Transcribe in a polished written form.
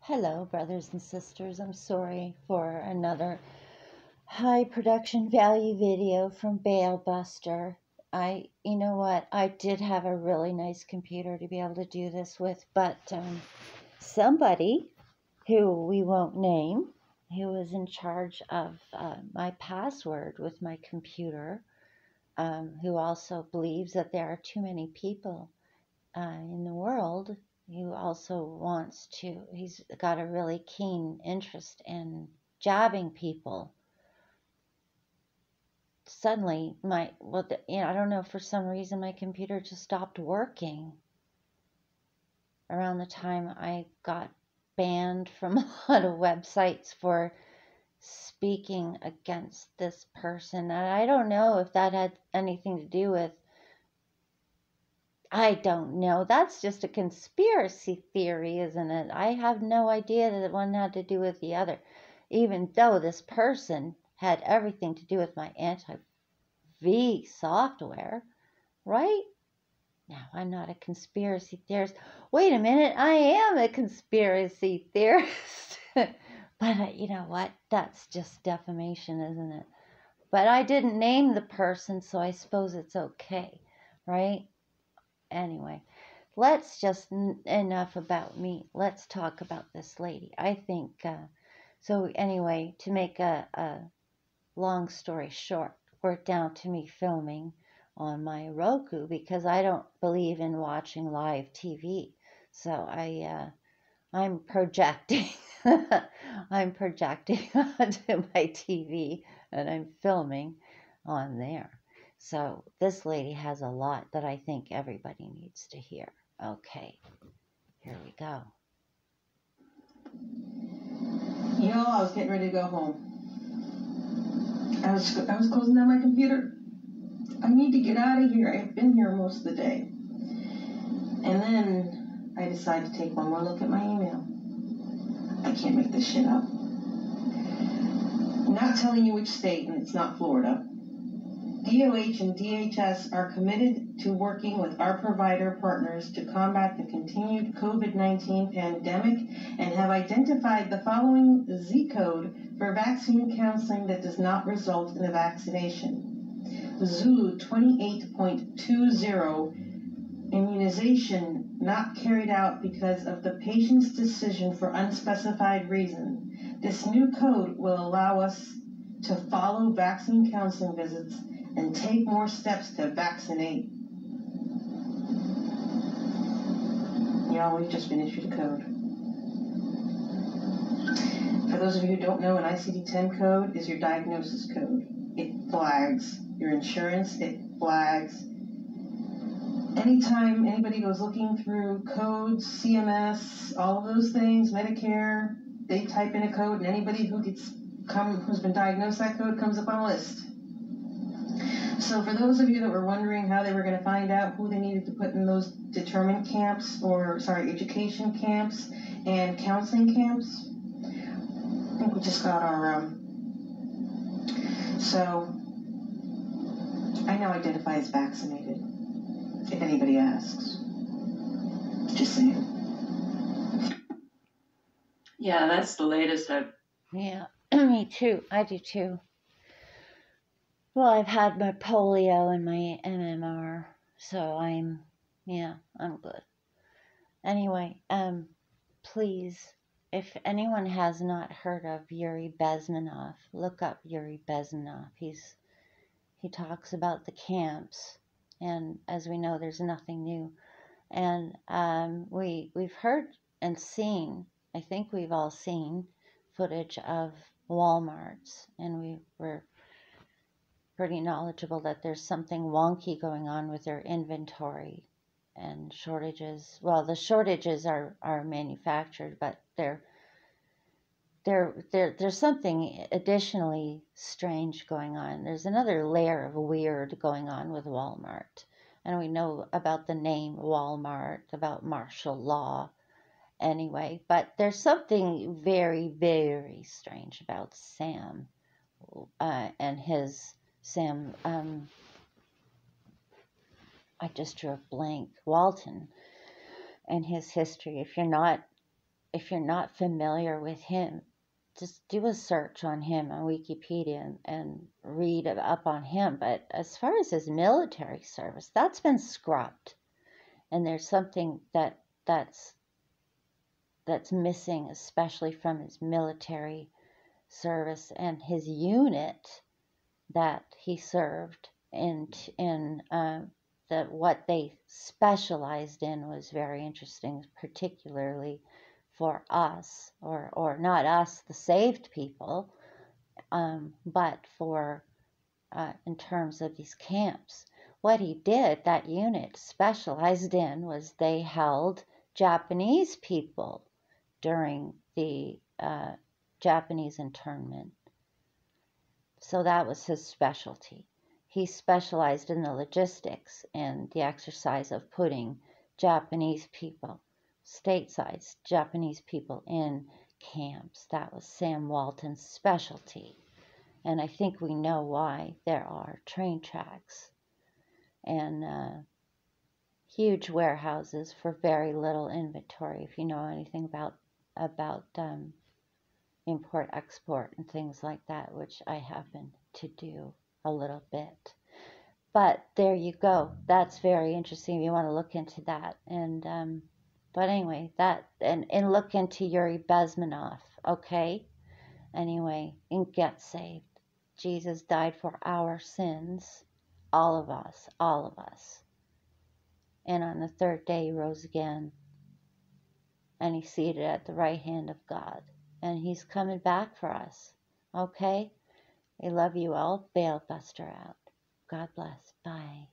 Hello, brothers and sisters. I'm sorry for another high production value video from Bale Buster. You know what? I did have a really nice computer to be able to do this with, but somebody who we won't name, who was in charge of my password with my computer, who also believes that there are too many people in the world, who also he's got a really keen interest in jabbing people. Suddenly, I don't know, for some reason my computer just stopped working around the time I got banned from a lot of websites for speaking against this person. And I don't know if that had anything to do with, I don't know. That's just a conspiracy theory, isn't it? I have no idea that one had to do with the other, even though this person had everything to do with my anti-V software, right? Now, I'm not a conspiracy theorist. Wait a minute, I am a conspiracy theorist. But you know what? That's just defamation, isn't it? But I didn't name the person, so I suppose it's okay, right? Anyway, let's just, enough about me. Let's talk about this lady. I think, so anyway, to make a long story short, we're down to me filming on my Roku because I don't believe in watching live TV. So I'm projecting. I'm projecting onto my TV and I'm filming on there. So this lady has a lot that I think everybody needs to hear. Okay, here we go. I was getting ready to go home. I was closing down my computer. I need to get out of here. I've been here most of the day. And then I decided to take one more look at my email. I can't make this shit up. I'm not telling you which state, and it's not Florida. DOH and DHS are committed to working with our provider partners to combat the continued COVID-19 pandemic and have identified the following Z code for vaccine counseling that does not result in a vaccination. Zulu 28.20, immunization not carried out because of the patient's decision for unspecified reason. This new code will allow us to follow vaccine counseling visits and take more steps to vaccinate. We've just been issued a code. For those of you who don't know, an ICD-10 code is your diagnosis code. It flags your insurance, it flags. Anytime anybody goes looking through codes, CMS, all of those things, Medicare, they type in a code, and anybody who's been diagnosed that code comes up on a list. So for those of you that were wondering how they were going to find out who they needed to put in those education camps and counseling camps, I think we just got our, so I now identify as vaccinated, if anybody asks. Just saying. Yeah, that's the latest Yeah, me too. I do too. Well, I've had my polio and my MMR, so I'm good. Anyway, please, if anyone has not heard of Yuri Bezmenov, look up Yuri Bezmenov. He talks about the camps, and as we know, there's nothing new. And we've heard and seen, I think we've all seen footage of Walmarts, and we were pretty knowledgeable that there's something wonky going on with their inventory and shortages. Well, the shortages are manufactured, but there's something additionally strange going on. There's another layer of weird going on with Walmart. And we know about the name Walmart, about martial law anyway, but there's something very, very strange about Sam and his Sam, I just drew a blank, Walton, and his history. If you're not if you're not familiar with him, just do a search on him on Wikipedia and read up on him. But as far as his military service, that's been scrubbed. And there's something that's missing, especially from his military service and his unit that he served in that what they specialized in was very interesting, particularly for us, or not us, the saved people, but for in terms of these camps. What he did, that unit specialized in, was they held Japanese people during the Japanese internment. So that was his specialty. He specialized in the logistics and the exercise of putting Japanese people, stateside Japanese people, in camps. That was Sam Walton's specialty. And I think we know why. There are train tracks and huge warehouses for very little inventory. If you know anything about import, export, and things like that, which I happen to do a little bit. But there you go. That's very interesting. You want to look into that. And but anyway, that and look into Yuri Bezmenov, okay? Anyway, and get saved. Jesus died for our sins, all of us, all of us. And on the third day he rose again, and he's seated at the right hand of God. And he's coming back for us. Okay? I love you all. Bail Buster out. God bless. Bye.